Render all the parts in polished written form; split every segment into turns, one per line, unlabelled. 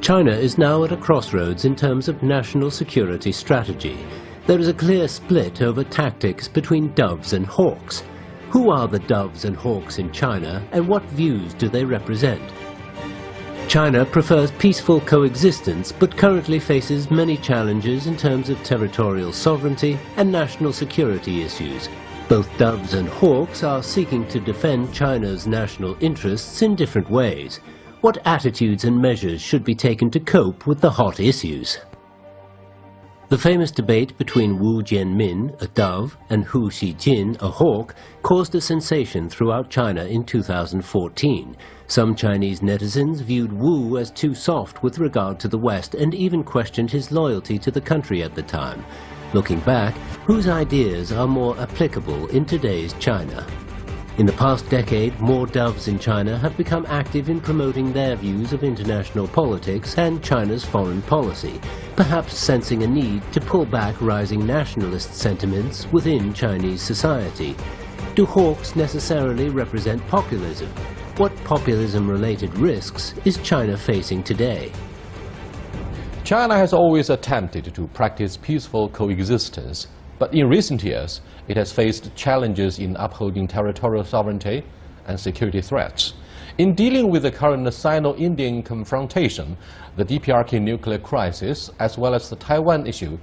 China is now at a crossroads in terms of national security strategy. There is a clear split over tactics between doves and hawks. Who are the doves and hawks in China, and what views do they represent? China prefers peaceful coexistence, but currently faces many challenges in terms of territorial sovereignty and national security issues. Both doves and hawks are seeking to defend China's national interests in different ways. What attitudes and measures should be taken to cope with the hot issues? The famous debate between Wu Jianmin, a dove, and Hu Xijin, a hawk, caused a sensation throughout China in 2014. Some Chinese netizens viewed Wu as too soft with regard to the West and even questioned his loyalty to the country at the time. Looking back, whose ideas are more applicable in today's China? In the past decade, more doves in China have become active in promoting their views of international politics and China's foreign policy, perhaps sensing a need to pull back rising nationalist sentiments within Chinese society. Do hawks necessarily represent populism? What populism-related risks is China facing today?
China has always attempted to practice peaceful coexistence, but in recent years, it has faced challenges in upholding territorial sovereignty and security threats. In dealing with the current Sino-Indian confrontation, the DPRK nuclear crisis, as well as the Taiwan issue,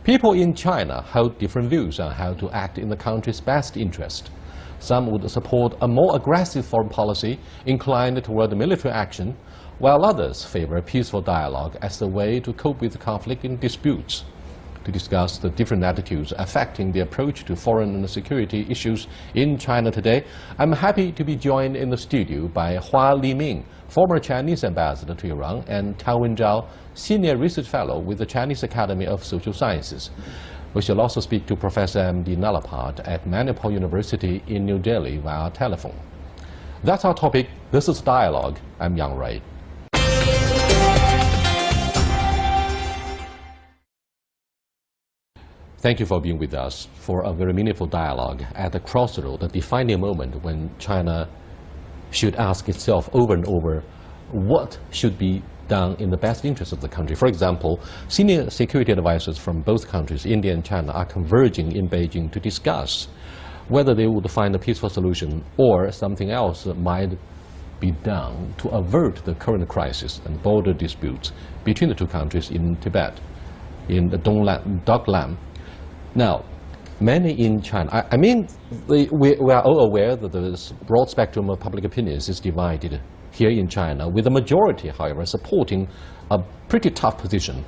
people in China hold different views on how to act in the country's best interest. Some would support a more aggressive foreign policy inclined toward military action, while others favor peaceful dialogue as the way to cope with conflicting disputes. To discuss the different attitudes affecting the approach to foreign and security issues in China today, I'm happy to be joined in the studio by Hua Liming, former Chinese ambassador to Iran, and Tao Wenzhao, senior research fellow with the Chinese Academy of Social Sciences. We shall also speak to Professor M.D. Nalapart at Manipal University in New Delhi via telephone. That's our topic. This is Dialogue. I'm Yang Rui. Thank you for being with us for a very meaningful dialogue at the crossroad, a defining moment when China should ask itself over and over what should be done in the best interest of the country. For example, senior security advisors from both countries, India and China, are converging in Beijing to discuss whether they would find a peaceful solution or something else might be done to avert the current crisis and border disputes between the two countries in Tibet, in the Doglam. Now, many in China, we are all aware that the broad spectrum of public opinions is divided here in China, with the majority, however, supporting a pretty tough position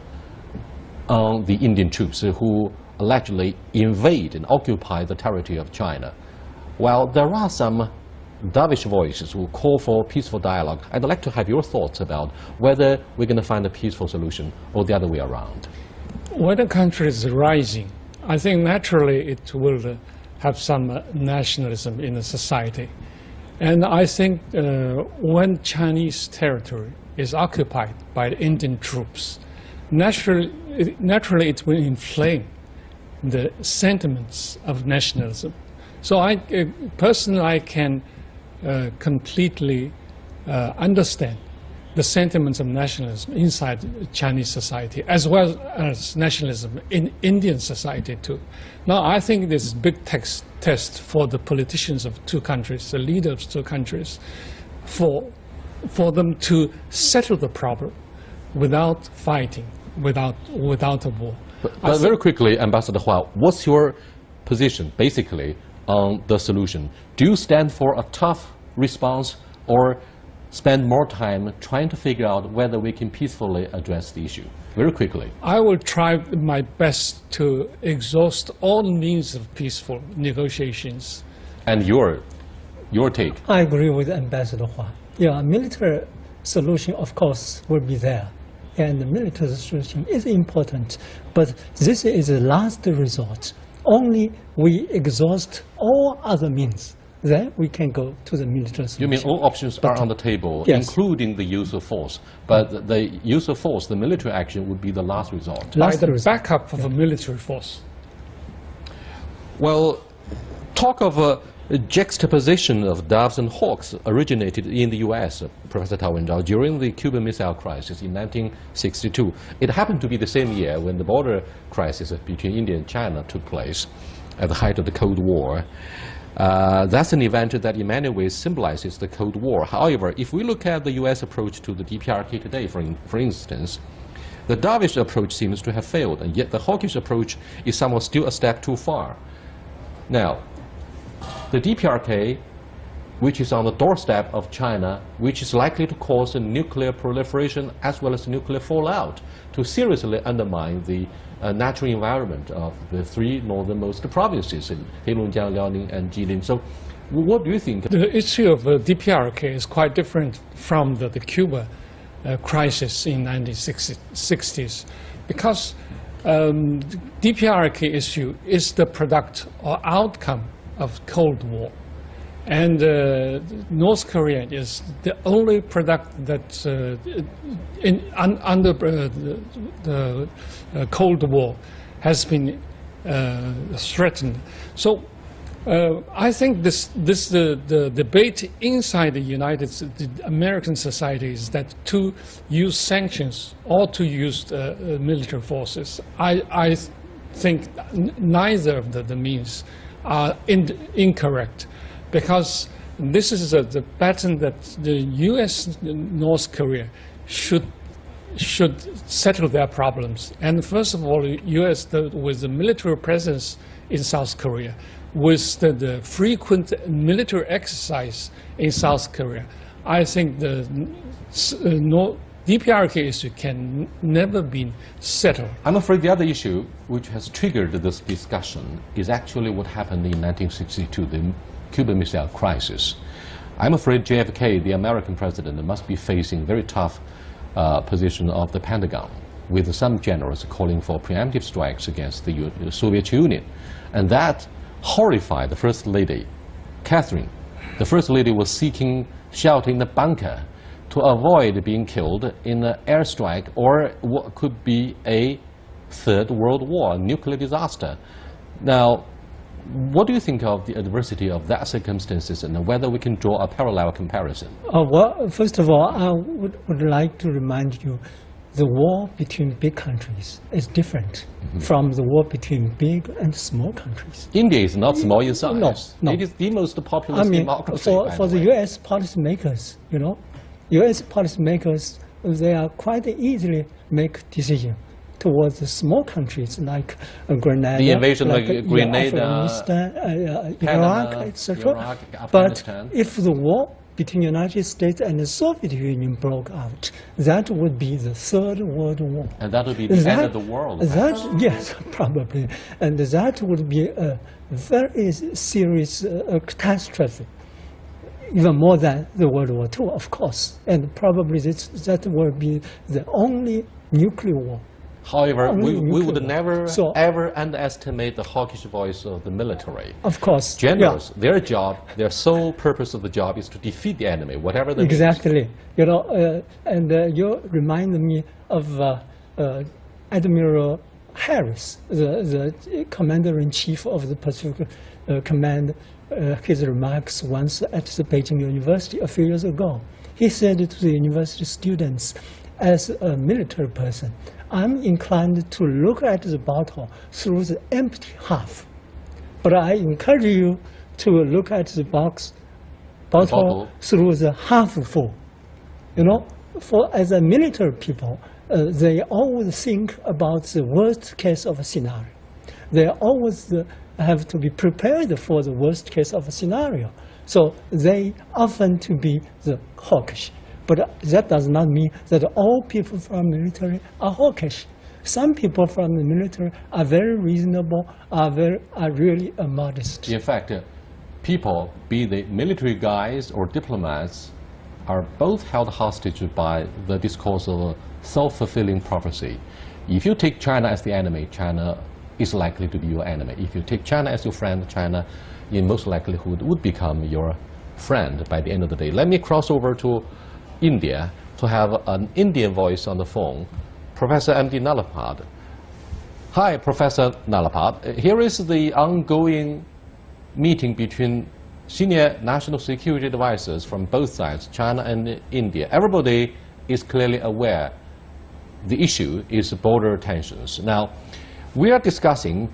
on the Indian troops who allegedly invade and occupy the territory of China. While there are some dovish voices who call for peaceful dialogue, I'd like to have your thoughts about whether we're going to find a peaceful solution or the other way around.
When the country is rising, I think naturally it will have some nationalism in the society. And I think when Chinese territory is occupied by the Indian troops, naturally it will inflame the sentiments of nationalism. So I personally can completely understand the sentiments of nationalism inside Chinese society, as well as nationalism in Indian society too. Now, I think this is a big test for the politicians of two countries, the leaders of two countries, for them to settle the problem without fighting, without a war.
But very quickly, Ambassador Hua, what's your position basically on the solution? Do you stand for a tough response or spend more time trying to figure out whether we can peacefully address the issue? Very quickly.
I will try my best to exhaust all means of peaceful negotiations.
And your take?
I agree with Ambassador Hua. Yeah, military solution, of course, will be there. And the military solution is important. But this is the last resort. Only we exhaust all other means. Then we can go to the military solution.
You mean all options are on the table,
yes,
including the use of force. But the use of force, the military action, would be the last resort.
By the backup of a military force.
Well, talk of The juxtaposition of doves and hawks originated in the US, Professor Tao Wenzhao, during the Cuban Missile Crisis in 1962. It happened to be the same year when the border crisis between India and China took place at the height of the Cold War. That's an event that in many ways symbolizes the Cold War. However, if we look at the US approach to the DPRK today, for instance, the dovish approach seems to have failed, and yet the hawkish approach is somehow still a step too far. Now, the DPRK, which is on the doorstep of China, which is likely to cause a nuclear proliferation as well as nuclear fallout, to seriously undermine the natural environment of the three northernmost provinces in Heilongjiang, Liaoning, and Jilin. So, what do you think?
The issue of DPRK is quite different from the Cuba crisis in 1960s, because DPRK issue is the product or outcome of Cold War, and North Korea is the only product that under the Cold War has been threatened. So I think the debate inside the American society is that to use sanctions or to use military forces. I think neither of the means are incorrect, because this is the pattern that the U.S. North Korea should settle their problems. And first of all, the U.S. with the military presence in South Korea, with the frequent military exercise in South Korea, I think the DPRK issue can never be settled.
I'm afraid the other issue which has triggered this discussion is actually what happened in 1962, the Cuban Missile Crisis. I'm afraid JFK, the American president, must be facing very tough position of the Pentagon, with some generals calling for preemptive strikes against the Soviet Union. And that horrified the First Lady, Catherine. The First Lady was seeking shelter in the bunker to avoid being killed in an airstrike or what could be a Third World War, a nuclear disaster. Now, what do you think of the adversity of that circumstances and whether we can draw a parallel comparison?
Well, first of all, I would like to remind you the war between big countries is different from the war between big and small countries.
India is not small in size.
No.
It is the most populous democracy.
For the U.S. policymakers, you know, U.S. policymakers, they are quite easily make decisions towards the small countries like Grenada,
the invasion
like
of Grenada,
Afghanistan,
Panama,
Iraq, etc.
Iraq,
But
Afghanistan.
if the war between the United States and the Soviet Union broke out, that would be the Third World War.
And that would be the end of the world.
Yes, probably. And that would be a very serious catastrophe, even more than the World War II, of course. And probably that will be the only nuclear war.
However, we would never ever underestimate the hawkish voice of the military.
Of course.
Generals, their job, their sole purpose of the job is to defeat the enemy, whatever the
Exactly. You know, and you remind me of Admiral Harris, the commander-in-chief of the Pacific Command, his remarks once at the Beijing University a few years ago. He said to the university students, as a military person, I'm inclined to look at the bottle through the empty half. But I encourage you to look at the bottle through the half full. You know, as a military people, they always think about the worst case of a scenario. They always have to be prepared for the worst case of a scenario. So they often to be the hawkish. But that does not mean that all people from the military are hawkish. Some people from the military are very reasonable, are really modest.
In fact, people, be they military guys or diplomats, are both held hostage by the discourse of a self-fulfilling prophecy. If you take China as the enemy, China is likely to be your enemy. If you take China as your friend, China, in most likelihood, would become your friend by the end of the day. Let me cross over to India to have an Indian voice on the phone, Professor M.D. Nalapad. Hi, Professor Nalapad. Here is the ongoing meeting between senior national security advisors from both sides, China and India, everybody is clearly aware the issue is border tensions. Now, we are discussing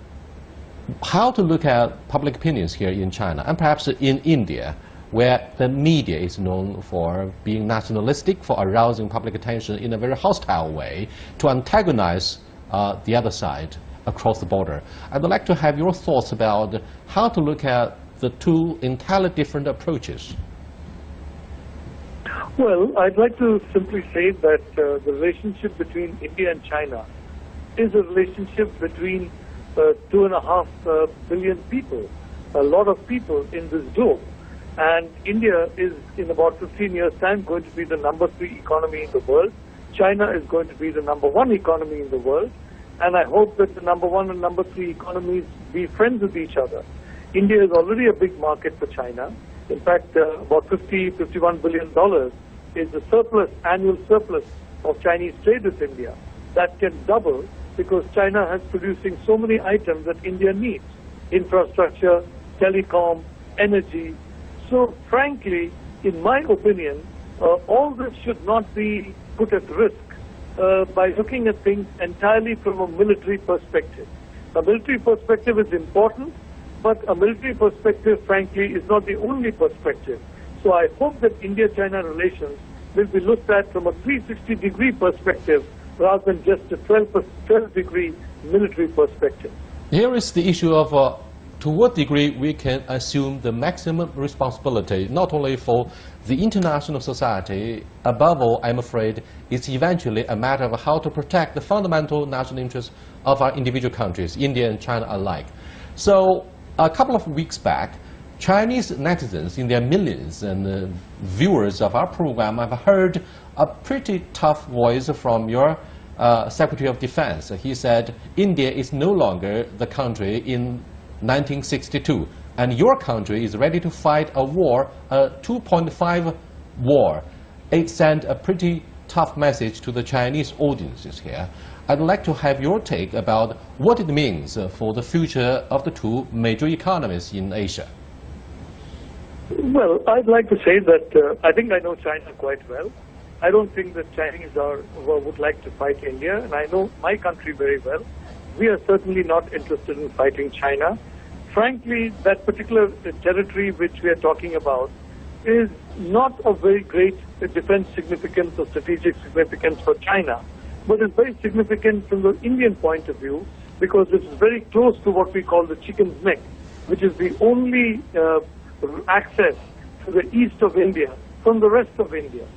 how to look at public opinions here in China and perhaps in India, where the media is known for being nationalistic, for arousing public attention in a very hostile way to antagonize the other side across the border. I would like to have your thoughts about how to look at the two entirely different approaches.
Well, I'd like to simply say that the relationship between India and China is a relationship between 2.5 billion people, a lot of people in this globe. And India is, in about 15 years' time, going to be the number 3 economy in the world. China is going to be the number 1 economy in the world. And I hope that the number 1 and number 3 economies be friends with each other. India is already a big market for China. In fact, about $51 billion is the surplus, annual surplus of Chinese trade with India. That can double because China has producing so many items that India needs. Infrastructure, telecom, energy. So frankly, in my opinion, all this should not be put at risk by looking at things entirely from a military perspective. A military perspective is important, but a military perspective, frankly, is not the only perspective. So I hope that India-China relations will be looked at from a 360-degree perspective rather than just a 12-degree military perspective.
Here is the issue of to what degree we can assume the maximum responsibility, not only for the international society. Above all, I'm afraid, it's eventually a matter of how to protect the fundamental national interests of our individual countries, India and China alike. So, a couple of weeks back, Chinese netizens in their millions and viewers of our program have heard a pretty tough voice from your Secretary of Defense. He said, India is no longer the country in 1962, and your country is ready to fight a war, a 2.5 war. It sent a pretty tough message to the Chinese audiences here. I'd like to have your take about what it means for the future of the two major economies in Asia.
Well, I'd like to say that I think I know China quite well. I don't think that Chinese would like to fight India, and I know my country very well. We are certainly not interested in fighting China. Frankly, that particular territory which we are talking about is not of very great defense significance or strategic significance for China, but is very significant from the Indian point of view because this is very close to what we call the chicken's neck, which is the only access to the east of India from the rest of India.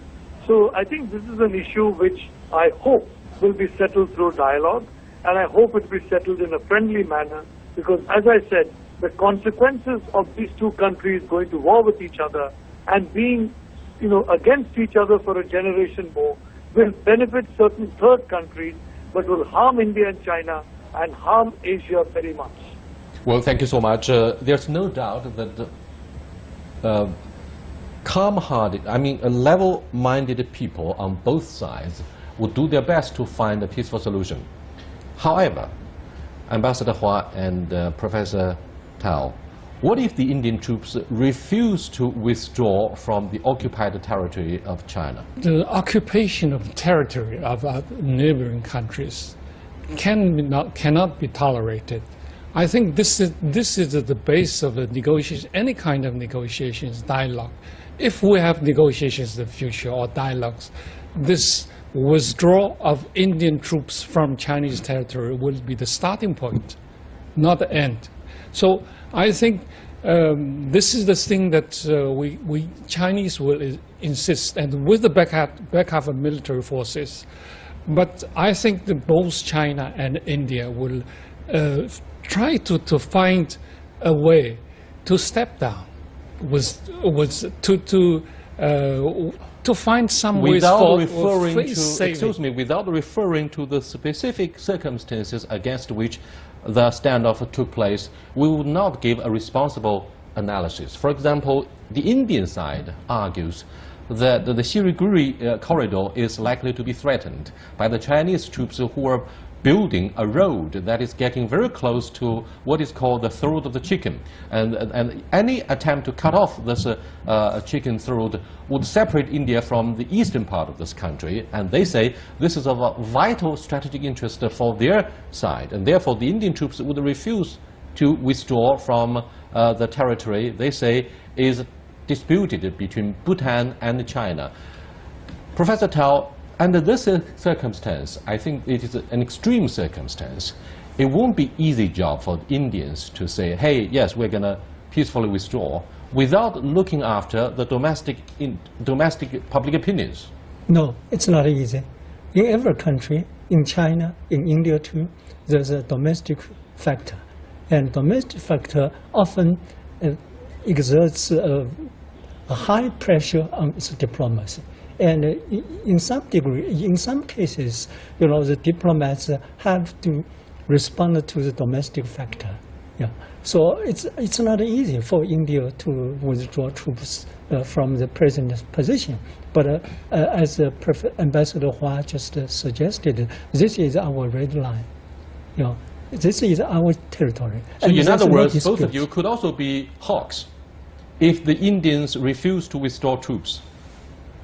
So I think this is an issue which I hope will be settled through dialogue, and I hope it will be settled in a friendly manner because, as I said, the consequences of these two countries going to war with each other and being, against each other for a generation more will benefit certain third countries, but will harm India and China and harm Asia very much.
Well, thank you so much. There's no doubt that calm-hearted, level-minded people on both sides would do their best to find a peaceful solution. However, Ambassador Hua and Professor Tao, what if the Indian troops refuse to withdraw from the occupied territory of China?
The occupation of territory of our neighboring countries cannot be tolerated. I think this is the base of the negotiation, any kind of negotiations, dialogue. If we have negotiations in the future or dialogues, this withdrawal of Indian troops from Chinese territory will be the starting point, not the end. So I think this is the thing that we Chinese will insist, and with the backup of military forces. But I think that both China and India will try to find a way to step down, to find some ways
without referring to the specific circumstances against which the standoff took place, we would not give a responsible analysis. For example, the Indian side argues that the Siliguri corridor is likely to be threatened by the Chinese troops who are building a road that is getting very close to what is called the throat of the chicken. And any attempt to cut off this chicken throat would separate India from the eastern part of this country. And they say this is of a vital strategic interest for their side. And therefore, the Indian troops would refuse to withdraw from the territory they say is disputed between Bhutan and China. Professor Tao, under this circumstance, I think it is an extreme circumstance. It won't be easy job for Indians to say, hey, yes, we're going to peacefully withdraw, without looking after the domestic public opinions.
No, it's not easy. In every country, in China, in India too, there's a domestic factor. And domestic factor often exerts a high pressure on its diplomacy. And in some degree, in some cases, the diplomats have to respond to the domestic factor. Yeah. So it's not easy for India to withdraw troops from the present position. But as Ambassador Hua just suggested, this is our red line. This is our territory.
So in other words, both of you could also be hawks. If the Indians refuse to withdraw troops,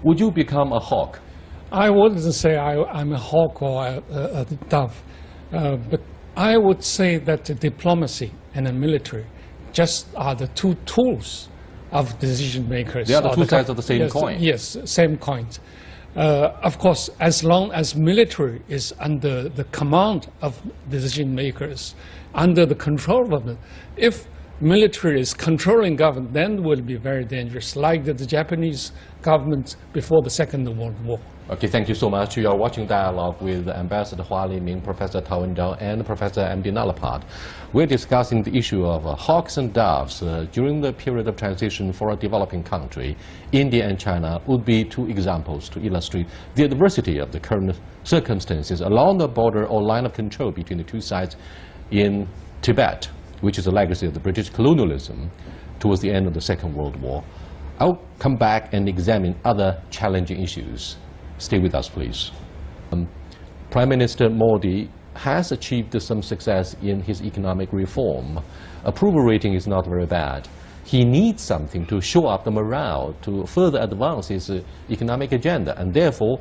would you become a hawk?
I wouldn't say I'm a hawk or a dove, but I would say that the diplomacy and the military just are the two tools of decision makers.
They are the two sides of the same coin.
Yes, same coin. Of course, as long as military is under the command of decision makers, under the control of them, if military is controlling government, then it will be very dangerous, like the Japanese government before the Second World War.
Okay, thank you so much. You are watching Dialogue with Ambassador Hua Liming, Professor Tao Wen-Zhao, and Professor M.D. Nalapad. We're discussing the issue of hawks and doves during the period of transition for a developing country. India and China would be two examples to illustrate the adversity of the current circumstances along the border or line of control between the two sides in Tibet, which is a legacy of the British colonialism towards the end of the Second World War. I'll come back and examine other challenging issues. Stay with us, please. Prime Minister Modi has achieved some success in his economic reform. Approval rating is not very bad. He needs something to show up the morale to further advance his economic agenda, and therefore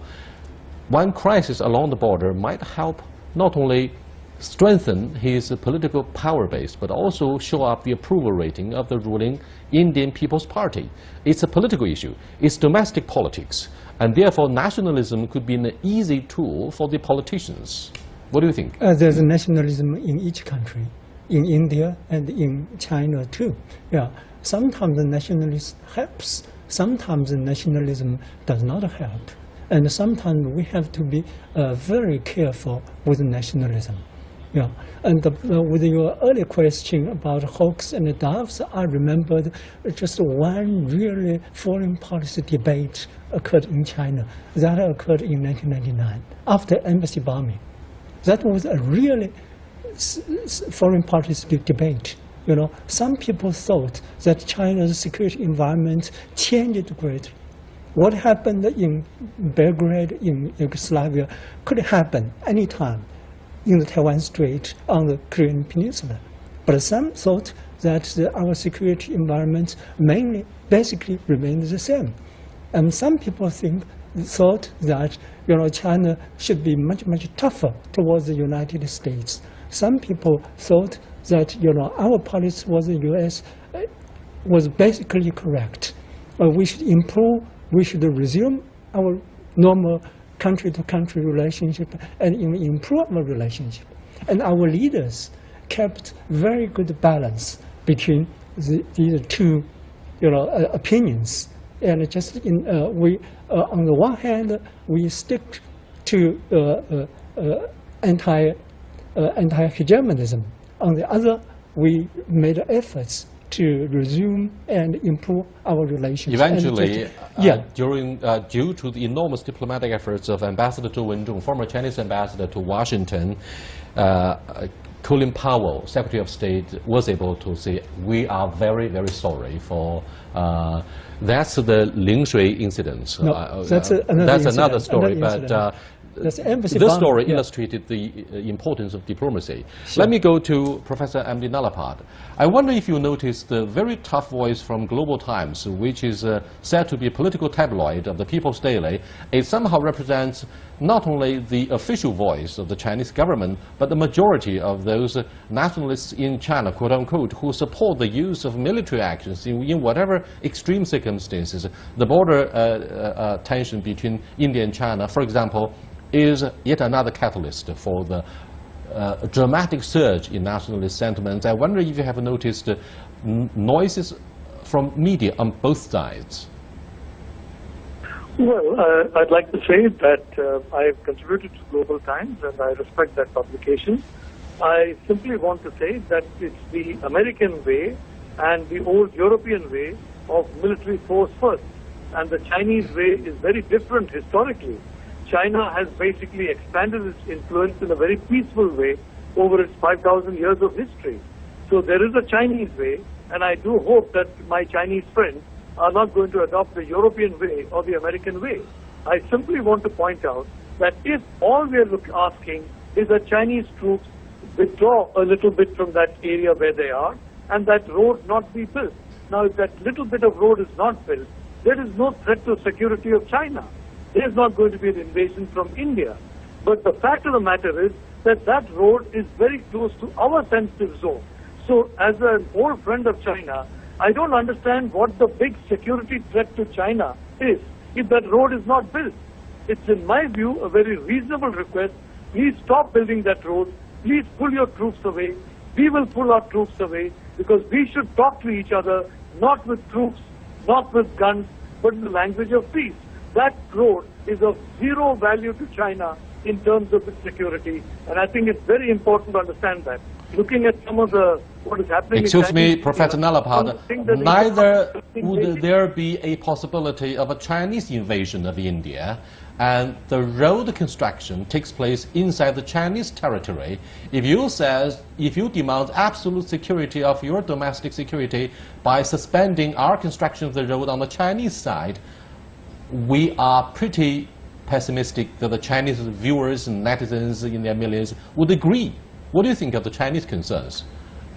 one crisis along the border might help not only strengthen his political power base, but also show up the approval rating of the ruling Indian People's Party. It's a political issue. It's domestic politics. And therefore, nationalism could be an easy tool for the politicians. What do you think?
There's nationalism in each country, in India and in China too. Yeah. Sometimes the nationalism helps. Sometimes the nationalism does not help. And sometimes we have to be very careful with nationalism. Yeah, and with your earlier question about hawks and doves, I remembered just one really foreign policy debate occurred in China. That occurred in 1999, after embassy bombing. That was a really foreign policy debate. Some people thought that China's security environment changed greatly. What happened in Belgrade, in Yugoslavia, could happen anytime in the Taiwan Strait, on the Korean Peninsula. But some thought that our security environment basically remained the same. And some people thought that China should be much, much tougher towards the United States. Some people thought that our policy towards the U.S. was basically correct. We should improve, we should resume our normal country-to-country relationship and even improve our relationship. And our leaders kept very good balance between these two, opinions. And just on the one hand, we stick to anti-hegemonism. On the other, we made efforts to resume and improve our relations.
Eventually, due to the enormous diplomatic efforts of Ambassador Zhou Wenzhong, former Chinese ambassador to Washington, Colin Powell, Secretary of State, was able to say, we are very, very sorry for... that's the Ling Shui incident.
No, that's
another story. But
This embassy
this
bomb,
story
yeah.
illustrated the importance of diplomacy. Let me go to Professor Emily Nalapad. I wonder if you noticed the very tough voice from Global Times, which is said to be a political tabloid of the People's Daily. It somehow represents not only the official voice of the Chinese government, but the majority of those nationalists in China, quote unquote, who support the use of military actions in whatever extreme circumstances. The border tension between India and China, for example, is yet another catalyst for the dramatic surge in nationalist sentiments. I wonder if you have noticed noises from media on both sides.
Well, I'd like to say that I have contributed to Global Times and I respect that publication. I simply want to say that it's the American way and the old European way of military force first. And the Chinese way is very different historically. China has basically expanded its influence in a very peaceful way over its 5,000 years of history. So there is a Chinese way, and I do hope that my Chinese friends are not going to adopt the European way or the American way. I simply want to point out that if all we are asking is that Chinese troops withdraw a little bit from that area where they are, and that road not be built. Now, if that little bit of road is not built, there is no threat to security of China. There is not going to be an invasion from India. But the fact of the matter is that that road is very close to our sensitive zone. So as an old friend of China, I don't understand what the big security threat to China is if that road is not built. It's, in my view, a very reasonable request. Please stop building that road. Please pull your troops away. We will pull our troops away because we should talk to each other, not with troops, not with guns, but in the language of peace. That road is of zero value to China in terms of its security, and I think it's very important to understand that. Looking at some of what is happening.
Excuse me, Professor Nalapad, neither would there be a possibility of a Chinese invasion of India, and the road construction takes place inside the Chinese territory. If you demand absolute security of your domestic security by suspending our construction of the road on the Chinese side, we are pretty pessimistic that the Chinese viewers and netizens in their millions would agree. What do you think of the Chinese concerns?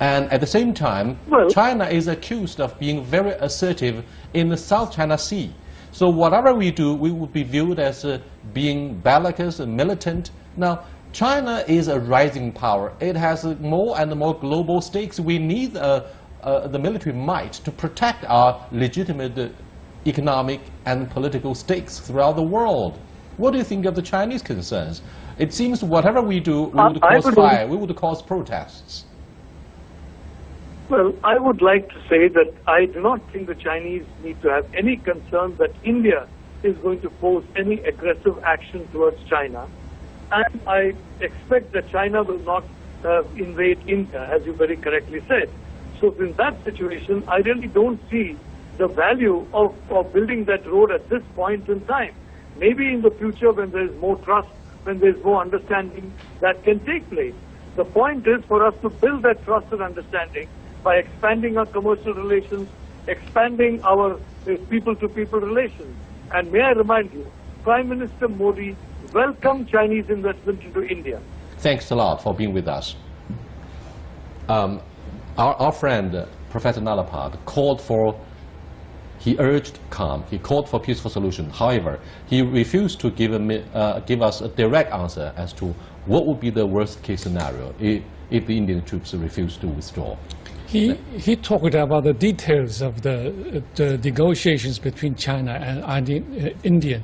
And at the same time, well, China is accused of being very assertive in the South China Sea. So whatever we do, we would be viewed as being bellicose and militant. Now, China is a rising power. It has more and more global stakes. We need the military might to protect our legitimate economic and political stakes throughout the world. What do you think of the Chinese concerns? It seems whatever we do, we would cause fire, we would cause protests.
Well, I would like to say that I do not think the Chinese need to have any concern that India is going to pose any aggressive action towards China. And I expect that China will not invade India, as you very correctly said. So in that situation, I really don't see the value of building that road at this point in time. Maybe in the future when there is more trust, when there is more understanding, that can take place. The point is for us to build that trust and understanding by expanding our commercial relations, expanding our people-to-people relations. And may I remind you, Prime Minister Modi welcomed Chinese investment into India.
Thanks a lot for being with us. Our friend, Professor Nalapad, he urged calm. He called for peaceful solution. However, he refused to give us a direct answer as to what would be the worst-case scenario if the Indian troops refuse to withdraw.
He talked about the details of the negotiations between China and India.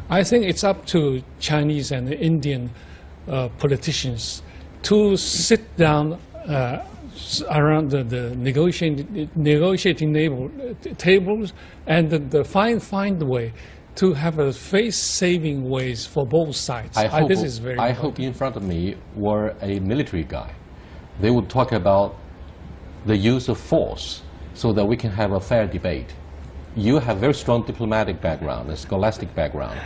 I think it's up to Chinese and Indian politicians to sit down around the negotiating tables and find a way to have a face-saving ways for both sides. This is very important.
I hope in front of me were a military guy. They would talk about the use of force so that we can have a fair debate. You have very strong diplomatic background, a scholastic background.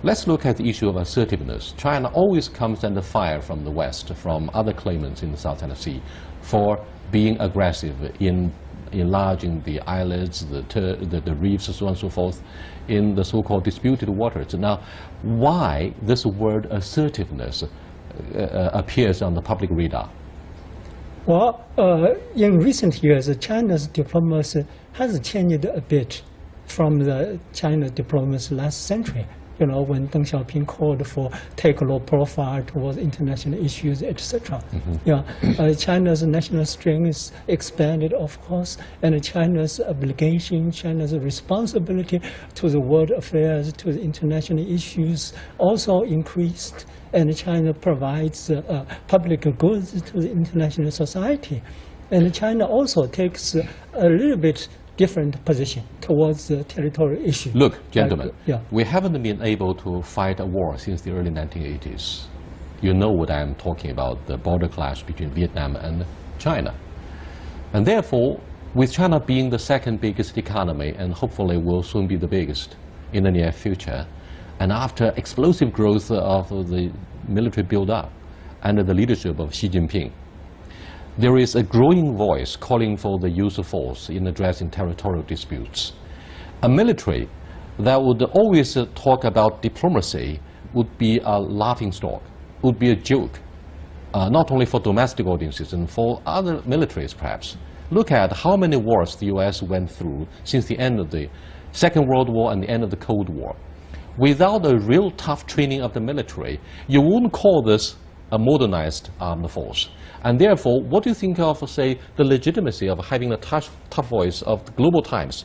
Let's look at the issue of assertiveness. China always comes under fire from the West, from other claimants in the South China Sea, for being aggressive in enlarging the islets, the reefs, and so on and so forth, in the so-called disputed waters. Now, why this word assertiveness appears on the public radar?
Well, in recent years, China's diplomacy has changed a bit from the China diplomacy last century. You know, when Deng Xiaoping called for take a low profile towards international issues, etc. Yeah, China's national strength is expanded, of course, and China's obligation, China's responsibility to the world affairs, to the international issues also increased. And China provides public goods to the international society. And China also takes a little bit different position towards the territorial issue.
Look, gentlemen,
yeah.
We haven't been able to fight a war since the early 1980s. You know what I'm talking about, the border clash between Vietnam and China. And therefore, with China being the second biggest economy, and hopefully will soon be the biggest in the near future, and after explosive growth of the military build-up under the leadership of Xi Jinping, there is a growing voice calling for the use of force in addressing territorial disputes. A military that would always talk about diplomacy would be a laughingstock, would be a joke, not only for domestic audiences and for other militaries perhaps. Look at how many wars the US went through since the end of the Second World War and the end of the Cold War. Without a real tough training of the military, you wouldn't call this a modernized armed force. And therefore, what do you think of, say, the legitimacy of having a tough voice of the Global Times?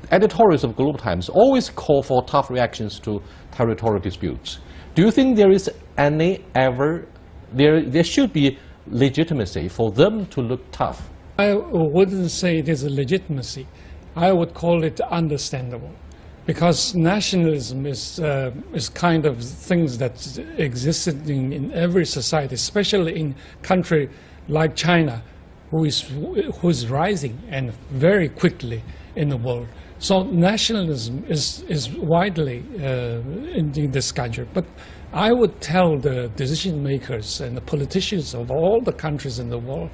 Editorials of Global Times always call for tough reactions to territorial disputes. Do you think there is there should be legitimacy for them to look tough?
I wouldn't say it is a legitimacy. I would call it understandable. Because nationalism is kind of things that existed in every society, especially in a country like China, who is rising and very quickly in the world. So nationalism is widely in this country. But I would tell the decision makers and the politicians of all the countries in the world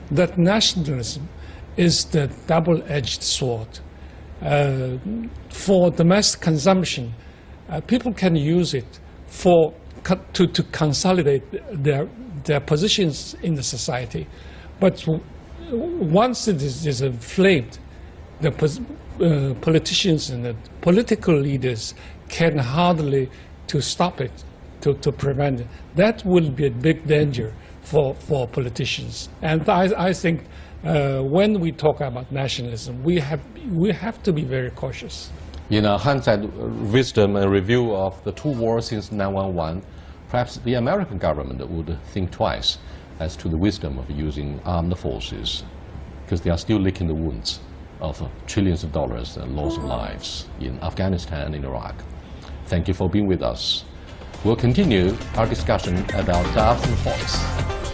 that nationalism is the double-edged sword. For domestic consumption, people can use it to consolidate their positions in the society. But once it is inflamed, the politicians and the political leaders can hardly to stop it, to prevent it. That will be a big danger for politicians. And I think when we talk about nationalism, we have to be very cautious.
In hindsight, wisdom and review of the two wars since 9/11, perhaps the American government would think twice as to the wisdom of using armed forces, because they are still licking the wounds of trillions of dollars and loss of lives in Afghanistan and in Iraq. Thank you for being with us. We'll continue our discussion about doves and hawks.